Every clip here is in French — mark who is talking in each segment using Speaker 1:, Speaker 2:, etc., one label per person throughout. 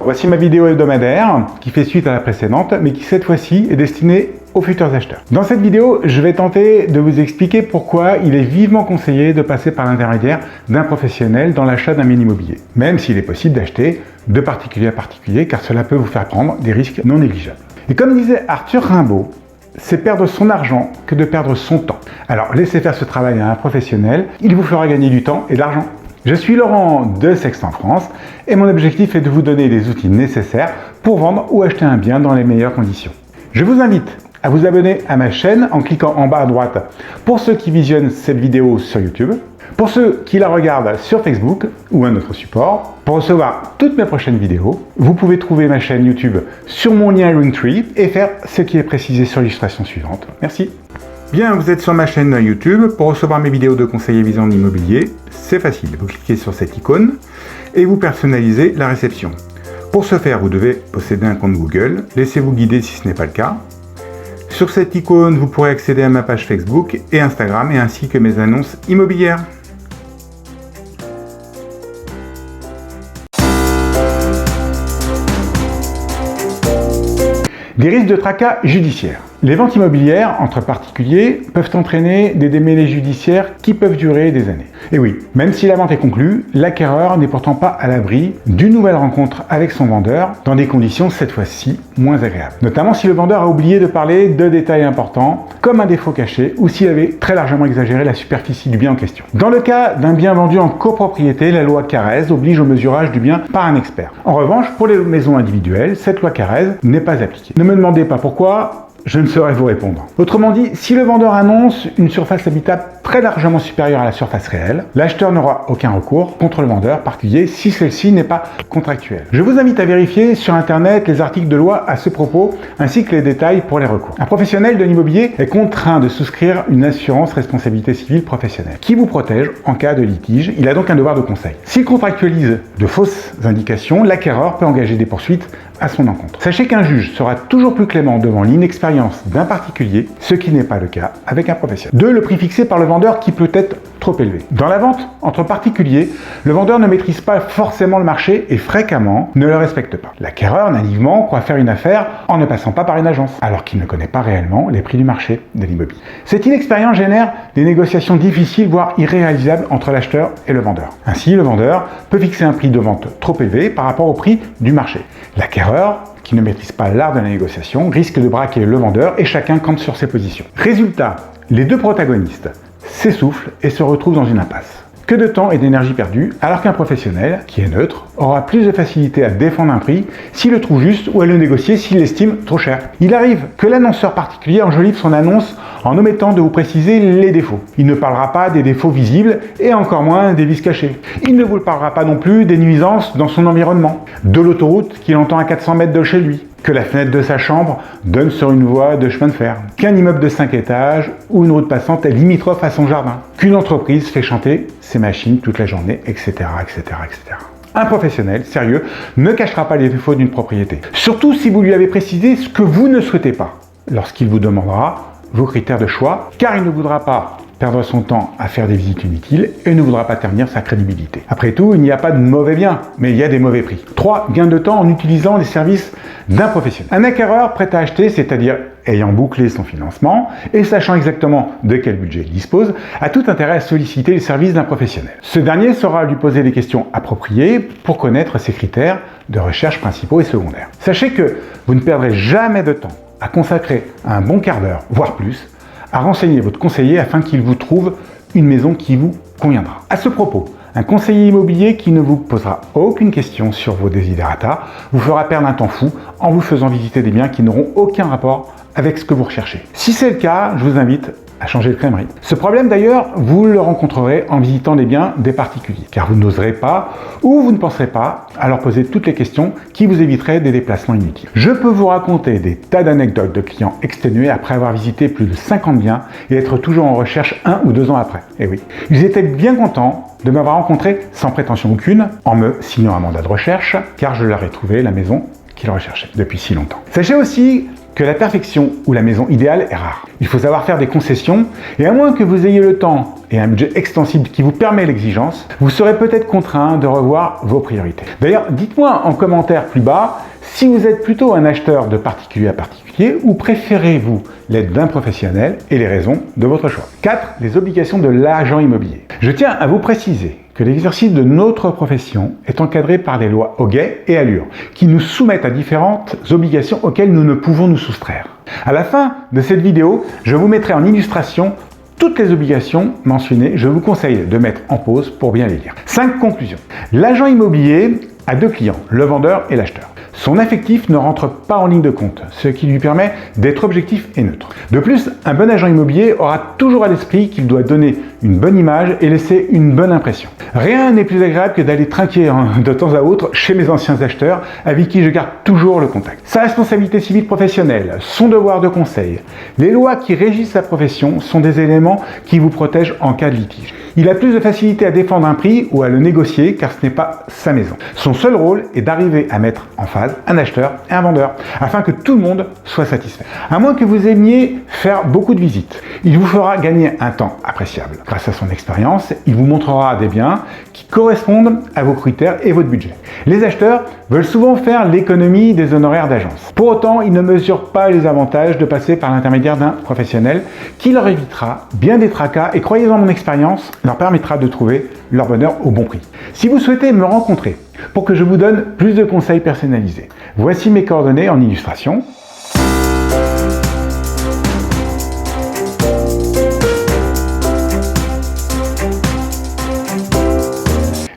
Speaker 1: Voici ma vidéo hebdomadaire qui fait suite à la précédente, mais qui cette fois-ci est destinée aux futurs acheteurs. Dans cette vidéo, je vais tenter de vous expliquer pourquoi il est vivement conseillé de passer par l'intermédiaire d'un professionnel dans l'achat d'un bien immobilier, même s'il est possible d'acheter de particulier à particulier, car cela peut vous faire prendre des risques non négligeables. Et comme disait Arthur Rimbaud, c'est perdre son argent que de perdre son temps. Alors laissez faire ce travail à un professionnel, il vous fera gagner du temps et de l'argent. Je suis Laurent de Sextant France et mon objectif est de vous donner les outils nécessaires pour vendre ou acheter un bien dans les meilleures conditions. Je vous invite à vous abonner à ma chaîne en cliquant en bas à droite pour ceux qui visionnent cette vidéo sur YouTube, pour ceux qui la regardent sur Facebook ou un autre support. Pour recevoir toutes mes prochaines vidéos, vous pouvez trouver ma chaîne YouTube sur mon lien Linktree et faire ce qui est précisé sur l'illustration suivante. Merci. Bien, vous êtes sur ma chaîne YouTube. Pour recevoir mes vidéos de conseils avisants d'immobilier, c'est facile. Vous cliquez sur cette icône et vous personnalisez la réception. Pour ce faire, vous devez posséder un compte Google. Laissez-vous guider si ce n'est pas le cas. Sur cette icône, vous pourrez accéder à ma page Facebook et Instagram et ainsi que mes annonces immobilières. Des risques de tracas judiciaires. Les ventes immobilières entre particuliers peuvent entraîner des démêlés judiciaires qui peuvent durer des années. Et oui, même si la vente est conclue, l'acquéreur n'est pourtant pas à l'abri d'une nouvelle rencontre avec son vendeur dans des conditions cette fois-ci moins agréables. Notamment si le vendeur a oublié de parler de détails importants, comme un défaut caché ou s'il avait très largement exagéré la superficie du bien en question. Dans le cas d'un bien vendu en copropriété, la loi Carrez oblige au mesurage du bien par un expert. En revanche, pour les maisons individuelles, cette loi Carrez n'est pas appliquée. Ne me demandez pas pourquoi, je ne saurais vous répondre. Autrement dit, si le vendeur annonce une surface habitable très largement supérieure à la surface réelle, l'acheteur n'aura aucun recours contre le vendeur particulier si celle-ci n'est pas contractuelle. Je vous invite à vérifier sur internet les articles de loi à ce propos, ainsi que les détails pour les recours. Un professionnel de l'immobilier est contraint de souscrire une assurance responsabilité civile professionnelle qui vous protège en cas de litige. Il a donc un devoir de conseil. S'il contractualise de fausses indications, l'acquéreur peut engager des poursuites à son encontre. Sachez qu'un juge sera toujours plus clément devant l'inexpérience d'un particulier, ce qui n'est pas le cas avec un professionnel. 2. Le prix fixé par le vendeur qui peut être trop élevé. Dans la vente entre particuliers, le vendeur ne maîtrise pas forcément le marché et fréquemment ne le respecte pas. L'acquéreur, naïvement, croit faire une affaire en ne passant pas par une agence, alors qu'il ne connaît pas réellement les prix du marché de l'immobilier. Cette inexpérience génère des négociations difficiles, voire irréalisables entre l'acheteur et le vendeur. Ainsi, le vendeur peut fixer un prix de vente trop élevé par rapport au prix du marché. L'acquéreur, qui ne maîtrise pas l'art de la négociation, risque de braquer le vendeur et chacun campe sur ses positions. Résultat, les deux protagonistes s'essoufflent et se retrouvent dans une impasse. Que de temps et d'énergie perdus, alors qu'un professionnel, qui est neutre, aura plus de facilité à défendre un prix s'il le trouve juste ou à le négocier s'il l'estime trop cher. Il arrive que l'annonceur particulier enjolive son annonce en omettant de vous préciser les défauts. Il ne parlera pas des défauts visibles et encore moins des vices cachés. Il ne vous parlera pas non plus des nuisances dans son environnement, de l'autoroute qu'il entend à 400 mètres de chez lui, que la fenêtre de sa chambre donne sur une voie de chemin de fer, qu'un immeuble de 5 étages ou une route passante est limitrophe à son jardin, qu'une entreprise fait chanter ses machines toute la journée, etc., etc., etc. Un professionnel sérieux ne cachera pas les défauts d'une propriété, surtout si vous lui avez précisé ce que vous ne souhaitez pas, lorsqu'il vous demandera vos critères de choix, car il ne voudra pas perdre son temps à faire des visites inutiles et ne voudra pas ternir sa crédibilité. Après tout, il n'y a pas de mauvais biens, mais il y a des mauvais prix. 3. Gain de temps en utilisant les services d'un professionnel. Un acquéreur prêt à acheter, c'est-à-dire ayant bouclé son financement et sachant exactement de quel budget il dispose, a tout intérêt à solliciter les services d'un professionnel. Ce dernier saura lui poser les questions appropriées pour connaître ses critères de recherche principaux et secondaires. Sachez que vous ne perdrez jamais de temps à consacrer un bon quart d'heure, voire plus, à renseigner votre conseiller afin qu'il vous trouve une maison qui vous conviendra. À ce propos, un conseiller immobilier qui ne vous posera aucune question sur vos desiderata vous fera perdre un temps fou en vous faisant visiter des biens qui n'auront aucun rapport avec ce que vous recherchez. Si c'est le cas, je vous invite à changer de crèmerie. Ce problème d'ailleurs, vous le rencontrerez en visitant des biens des particuliers, car vous n'oserez pas ou vous ne penserez pas à leur poser toutes les questions qui vous éviteraient des déplacements inutiles. Je peux vous raconter des tas d'anecdotes de clients exténués après avoir visité plus de 50 biens et être toujours en recherche 1 ou 2 ans après. Et oui, ils étaient bien contents de m'avoir rencontré sans prétention aucune, en me signant un mandat de recherche, car je leur ai trouvé la maison qu'ils recherchaient depuis si longtemps. Sachez aussi que la perfection ou la maison idéale est rare. Il faut savoir faire des concessions et à moins que vous ayez le temps et un budget extensible qui vous permet l'exigence, vous serez peut-être contraint de revoir vos priorités. D'ailleurs, dites-moi en commentaire plus bas si vous êtes plutôt un acheteur de particulier à particulier ou préférez-vous l'aide d'un professionnel et les raisons de votre choix. 4. Les obligations de l'agent immobilier. Je tiens à vous préciser que l'exercice de notre profession est encadré par les lois Hoguet et Allure, qui nous soumettent à différentes obligations auxquelles nous ne pouvons nous soustraire. À la fin de cette vidéo, je vous mettrai en illustration toutes les obligations mentionnées. Je vous conseille de mettre en pause pour bien les lire. 5 conclusions. L'agent immobilier a 2 clients, le vendeur et l'acheteur. Son affectif ne rentre pas en ligne de compte, ce qui lui permet d'être objectif et neutre. De plus, un bon agent immobilier aura toujours à l'esprit qu'il doit donner une bonne image et laisser une bonne impression. Rien n'est plus agréable que d'aller trinquer de temps à autre chez mes anciens acheteurs avec qui je garde toujours le contact. Sa responsabilité civile professionnelle, son devoir de conseil, les lois qui régissent sa profession sont des éléments qui vous protègent en cas de litige. Il a plus de facilité à défendre un prix ou à le négocier car ce n'est pas sa maison. Son seul rôle est d'arriver à mettre en phase un acheteur et un vendeur afin que tout le monde soit satisfait. À moins que vous aimiez faire beaucoup de visites, il vous fera gagner un temps appréciable. Grâce à son expérience, il vous montrera des biens qui correspondent à vos critères et votre budget. Les acheteurs veulent souvent faire l'économie des honoraires d'agence. Pour autant, ils ne mesurent pas les avantages de passer par l'intermédiaire d'un professionnel qui leur évitera bien des tracas et croyez-en, mon expérience leur permettra de trouver leur bonheur au bon prix. Si vous souhaitez me rencontrer pour que je vous donne plus de conseils personnalisés, voici mes coordonnées en illustration.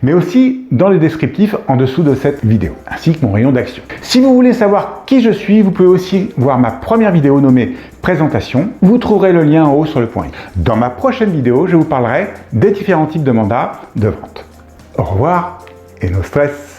Speaker 1: Mais aussi dans le descriptif en dessous de cette vidéo, ainsi que mon rayon d'action. Si vous voulez savoir qui je suis, vous pouvez aussi voir ma première vidéo nommée Présentation. Vous trouverez le lien en haut sur le point. Dans ma prochaine vidéo, je vous parlerai des différents types de mandats de vente. Au revoir et no stress.